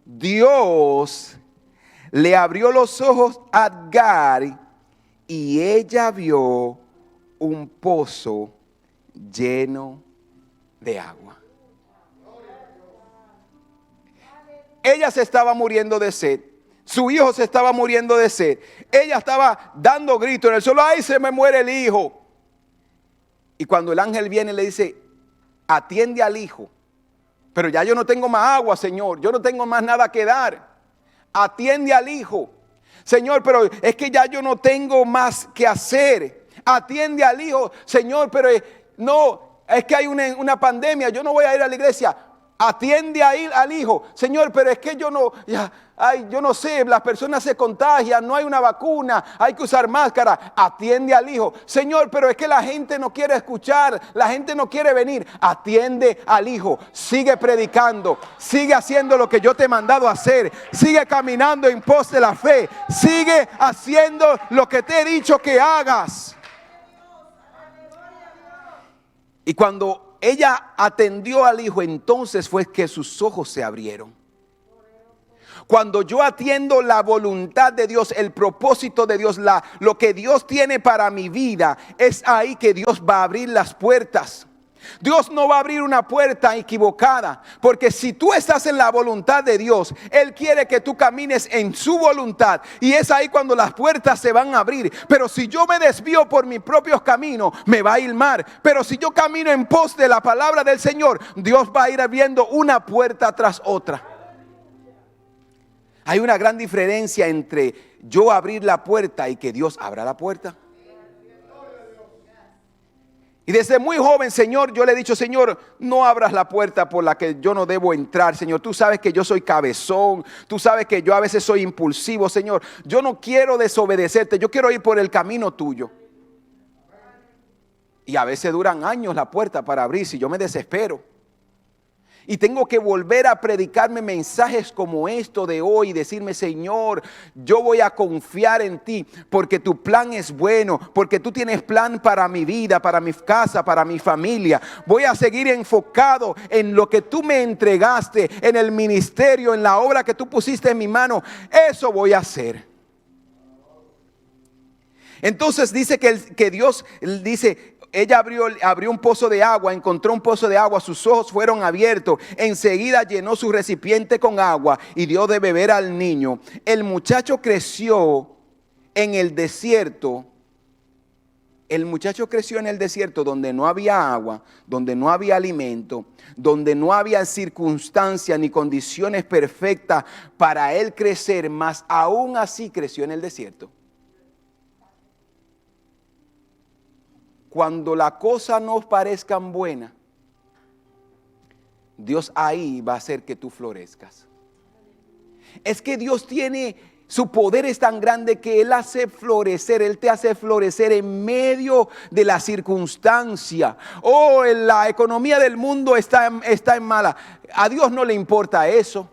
Dios le abrió los ojos a Agar y ella vio un pozo lleno de agua. Ella se estaba muriendo de sed. Su hijo se estaba muriendo de sed. Ella estaba dando gritos en el suelo. ¡Ay, se me muere el hijo! Y cuando el ángel viene le dice, atiende al hijo. Pero ya yo no tengo más agua, Señor. Yo no tengo más nada que dar. Atiende al hijo. Señor, pero es que ya yo no tengo más que hacer. Atiende al hijo. Señor, pero no, es que hay una pandemia. Yo no voy a ir a la iglesia. Atiende al hijo. Señor, pero es que yo no, yo no sé, las personas se contagian, no hay una vacuna, hay que usar máscara. Atiende al hijo. Señor, pero es que la gente no quiere escuchar, la gente no quiere venir. Atiende al hijo. Sigue predicando, sigue haciendo lo que yo te he mandado a hacer. Sigue caminando en pos de la fe. Sigue haciendo lo que te he dicho que hagas. Y cuando ella atendió al hijo, entonces fue que sus ojos se abrieron. Cuando yo atiendo la voluntad de Dios, el propósito de Dios, lo que Dios tiene para mi vida, es ahí que Dios va a abrir las puertas. Dios no va a abrir una puerta equivocada, porque si tú estás en la voluntad de Dios, Él quiere que tú camines en su voluntad, y es ahí cuando las puertas se van a abrir. Pero si yo me desvío por mis propios caminos, me va a ir mal. Pero si yo camino en pos de la palabra del Señor, Dios va a ir abriendo una puerta tras otra. Hay una gran diferencia entre yo abrir la puerta y que Dios abra la puerta. Y desde muy joven, Señor, yo le he dicho, Señor, no abras la puerta por la que yo no debo entrar, Señor. Tú sabes que yo soy cabezón, tú sabes que yo a veces soy impulsivo, Señor. Yo no quiero desobedecerte, yo quiero ir por el camino tuyo. Y a veces duran años la puerta para abrirse y yo me desespero. Y tengo que volver a predicarme mensajes como esto de hoy y decirme, Señor, yo voy a confiar en ti porque tu plan es bueno, porque tú tienes plan para mi vida, para mi casa, para mi familia. Voy a seguir enfocado en lo que tú me entregaste, en el ministerio, en la obra que tú pusiste en mi mano. Eso voy a hacer. Entonces dice que Dios dice, ella abrió un pozo de agua, encontró un pozo de agua, sus ojos fueron abiertos, enseguida llenó su recipiente con agua y dio de beber al niño. El muchacho creció en el desierto. El muchacho creció en el desierto donde no había agua, donde no había alimento, donde no había circunstancias ni condiciones perfectas para él crecer, mas aún así creció en el desierto. Cuando las cosas no parezcan buenas, Dios ahí va a hacer que tú florezcas. Es que Dios tiene, su poder es tan grande que Él hace florecer, Él te hace florecer en medio de la circunstancia. Oh, la economía del mundo está en mala. A Dios no le importa eso.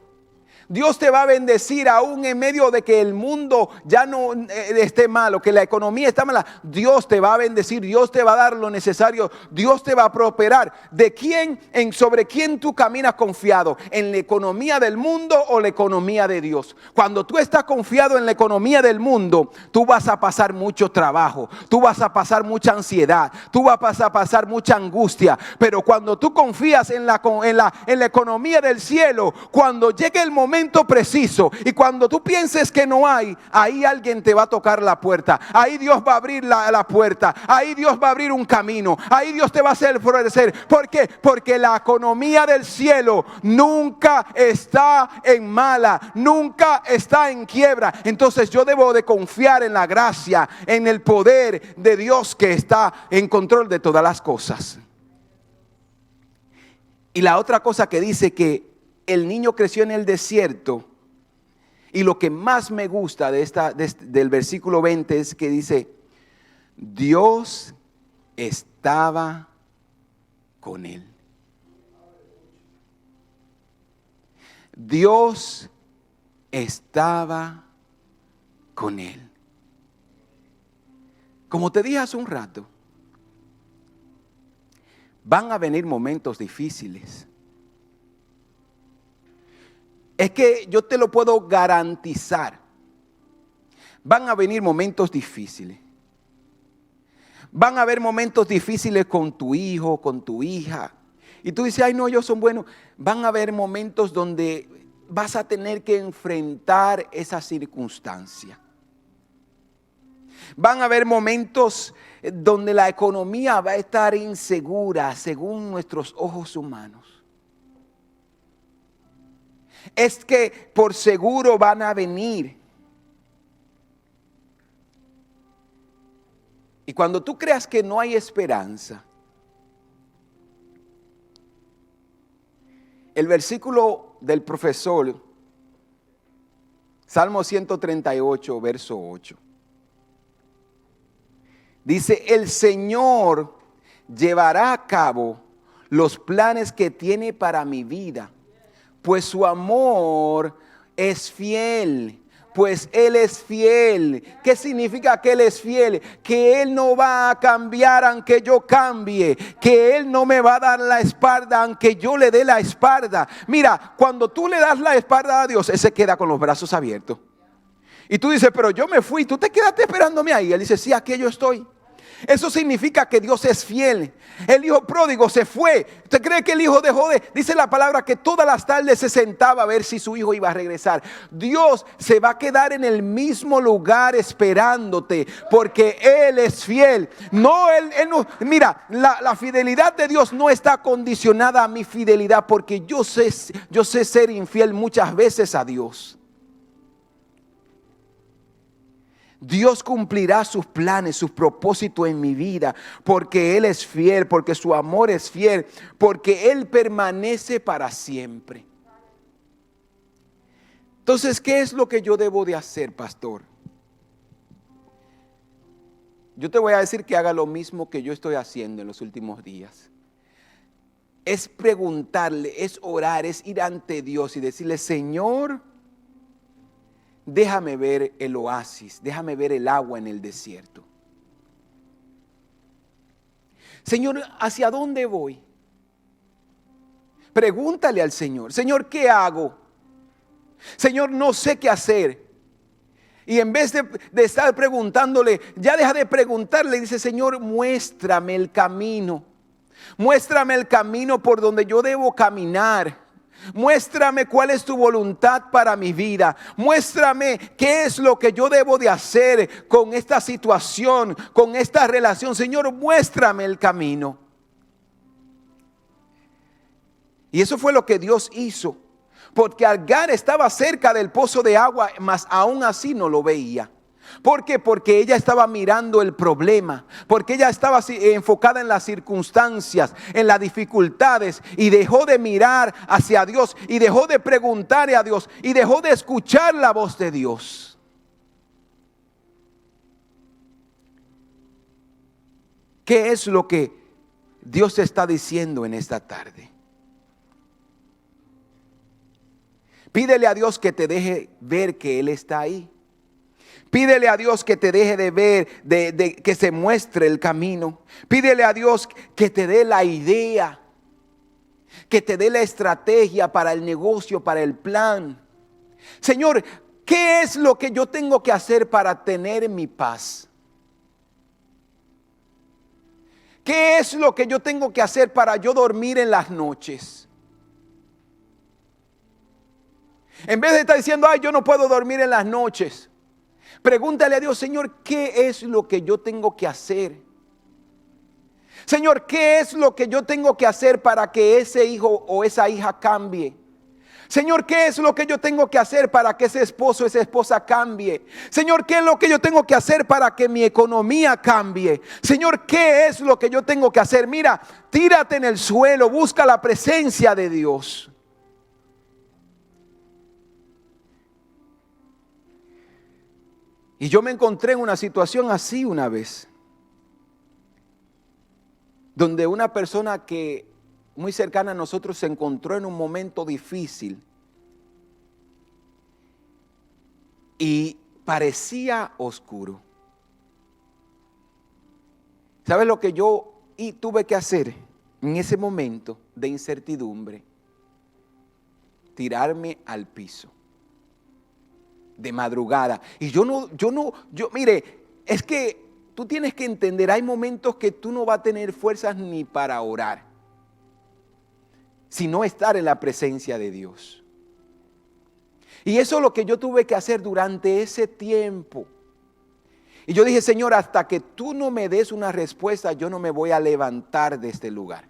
Dios te va a bendecir aún en medio de que el mundo ya no esté malo, que la economía está mala. Dios te va a bendecir, Dios te va a dar lo necesario, Dios te va a prosperar. ¿De quién? Sobre quién tú caminas confiado, ¿en la economía del mundo o la economía de Dios? Cuando tú estás confiado en la economía del mundo, tú vas a pasar mucho trabajo, tú vas a pasar mucha ansiedad, tú vas a pasar mucha angustia. Pero cuando tú confías en la economía del cielo, cuando llegue el momento preciso y cuando tú pienses que no hay, ahí alguien te va a tocar la puerta, ahí Dios va a abrir la puerta, ahí Dios va a abrir un camino, ahí Dios te va a hacer florecer. ¿Por qué? Porque la economía del cielo nunca está en mala, nunca está en quiebra. Entonces yo debo de confiar en la gracia, en el poder de Dios que está en control de todas las cosas. Y la otra cosa que dice que el niño creció en el desierto. Y lo que más me gusta del versículo 20 es que dice, Dios estaba con él. Dios estaba con él. Como te dije hace un rato, van a venir momentos difíciles. Es que yo te lo puedo garantizar. Van a venir momentos difíciles. Van a haber momentos difíciles con tu hijo, con tu hija. Y tú dices, ay no, ellos son buenos. Van a haber momentos donde vas a tener que enfrentar esa circunstancia. Van a haber momentos donde la economía va a estar insegura según nuestros ojos humanos. Es que por seguro van a venir. Y cuando tú creas que no hay esperanza, el versículo del profesor, Salmo 138, verso 8, dice, el Señor llevará a cabo los planes que tiene para mi vida, pues su amor es fiel. Pues Él es fiel. ¿Qué significa que Él es fiel? Que Él no va a cambiar aunque yo cambie. Que Él no me va a dar la espalda aunque yo le dé la espalda. Mira, cuando tú le das la espalda a Dios, Él se queda con los brazos abiertos. Y tú dices, pero yo me fui, tú te quedaste esperándome ahí. Él dice, sí, aquí yo estoy. Eso significa que Dios es fiel. El hijo pródigo se fue. ¿Usted cree que el hijo dejó de? Dice la palabra que todas las tardes se sentaba a ver si su hijo iba a regresar. Dios se va a quedar en el mismo lugar esperándote porque Él es fiel. No, Él no. Mira, la fidelidad de Dios no está condicionada a mi fidelidad porque yo sé ser infiel muchas veces a Dios. Dios cumplirá sus planes, sus propósitos en mi vida, porque Él es fiel, porque su amor es fiel, porque Él permanece para siempre. Entonces, ¿qué es lo que yo debo de hacer, pastor? Yo te voy a decir que haga lo mismo que yo estoy haciendo en los últimos días. Es preguntarle, es orar, es ir ante Dios y decirle, Señor, déjame ver el oasis, déjame ver el agua en el desierto. Señor, ¿hacia dónde voy? Pregúntale al Señor, Señor, ¿qué hago? Señor, no sé qué hacer. Y en vez de estar preguntándole, ya deja de preguntarle, dice, Señor, muéstrame el camino. Muéstrame el camino por donde yo debo caminar. Muéstrame cuál es tu voluntad para mi vida. Muéstrame qué es lo que yo debo de hacer con esta situación, con esta relación. Señor, muéstrame el camino. Y eso fue lo que Dios hizo. Porque Agar estaba cerca del pozo de agua, mas aún así no lo veía. ¿Por qué? Porque ella estaba mirando el problema, porque ella estaba enfocada en las circunstancias, en las dificultades, y dejó de mirar hacia Dios, y dejó de preguntarle a Dios, y dejó de escuchar la voz de Dios. ¿Qué es lo que Dios está diciendo en esta tarde? Pídele a Dios que te deje ver que Él está ahí. Pídele a Dios que te deje de ver, que se muestre el camino. Pídele a Dios que te dé la idea, que te dé la estrategia para el negocio, para el plan. Señor, ¿qué es lo que yo tengo que hacer para tener mi paz? ¿Qué es lo que yo tengo que hacer para yo dormir en las noches? En vez de estar diciendo, ay, yo no puedo dormir en las noches. Pregúntale a Dios, Señor, ¿qué es lo que yo tengo que hacer? Señor, ¿qué es lo que yo tengo que hacer para que ese hijo o esa hija cambie? Señor, ¿qué es lo que yo tengo que hacer para que ese esposo, esa esposa cambie? Señor, ¿qué es lo que yo tengo que hacer para que mi economía cambie? Señor, ¿qué es lo que yo tengo que hacer? Mira, tírate en el suelo, busca la presencia de Dios. Y yo me encontré en una situación así una vez, donde una persona que muy cercana a nosotros se encontró en un momento difícil y parecía oscuro. ¿Sabes lo que yo tuve que hacer en ese momento de incertidumbre? Tirarme al piso de madrugada. Y mire, es que tú tienes que entender, hay momentos que tú no vas a tener fuerzas ni para orar, sino estar en la presencia de Dios. Y eso es lo que yo tuve que hacer durante ese tiempo. Y yo dije, Señor, hasta que tú no me des una respuesta, yo no me voy a levantar de este lugar.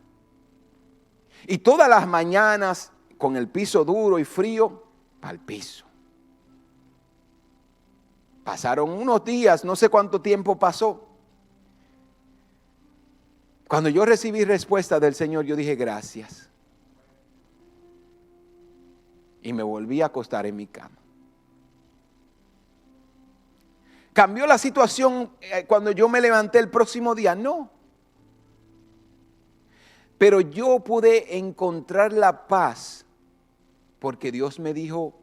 Y todas las mañanas, con el piso duro y frío, al piso. Pasaron unos días, no sé cuánto tiempo pasó. Cuando yo recibí respuesta del Señor, yo dije, gracias. Y me volví a acostar en mi cama. ¿Cambió la situación cuando yo me levanté el próximo día? No. Pero yo pude encontrar la paz porque Dios me dijo,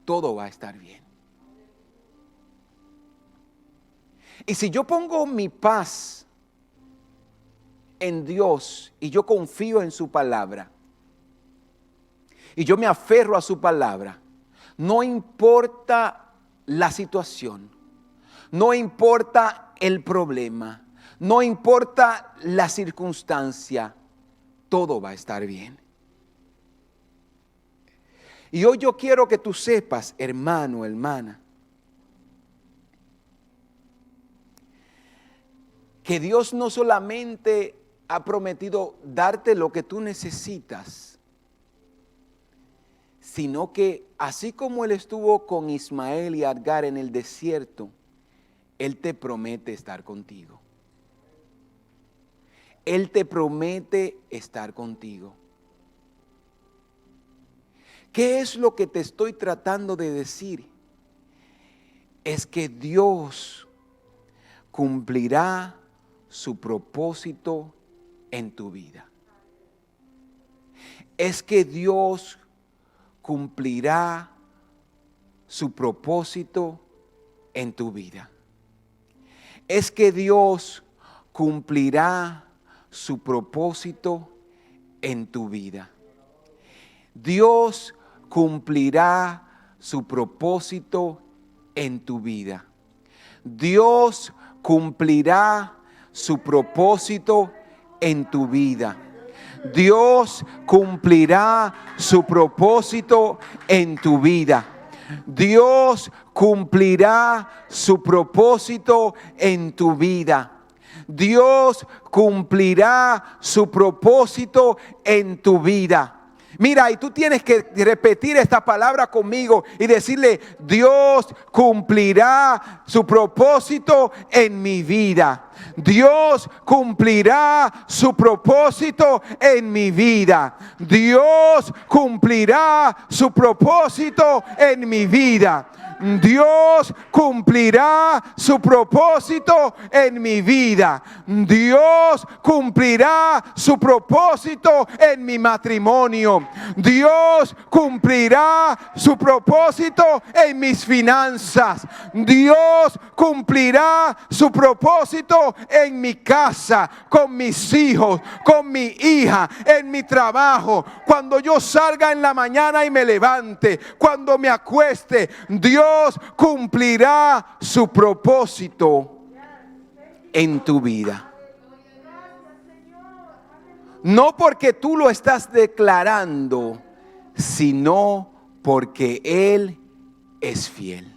todo va a estar bien. Y si yo pongo mi paz en Dios y yo confío en su palabra y yo me aferro a su palabra, no importa la situación, no importa el problema, no importa la circunstancia, todo va a estar bien. Y hoy yo quiero que tú sepas, hermano, hermana, que Dios no solamente ha prometido darte lo que tú necesitas, sino que así como Él estuvo con Ismael y Agar en el desierto, Él te promete estar contigo. Él te promete estar contigo. ¿Qué es lo que te estoy tratando de decir? Es que Dios cumplirá su propósito en tu vida. Es que Dios cumplirá su propósito en tu vida. Es que Dios cumplirá su propósito en tu vida. Dios cumplirá su propósito en tu vida. Dios cumplirá su propósito en tu vida. Dios cumplirá su propósito en tu vida. Dios cumplirá su propósito en tu vida. Dios cumplirá su propósito en tu vida. Mira, y tú tienes que repetir esta palabra conmigo y decirle, Dios cumplirá su propósito en mi vida. Dios cumplirá su propósito en mi vida. Dios cumplirá su propósito en mi vida. Dios cumplirá su propósito en mi vida. Dios cumplirá su propósito en mi matrimonio. Dios cumplirá su propósito en mis finanzas. Dios cumplirá su propósito en mi casa, con mis hijos, con mi hija, en mi trabajo. Cuando yo salga en la mañana y me levante, cuando me acueste, Dios cumplirá su propósito en tu vida. No porque tú lo estás declarando, sino porque Él es fiel.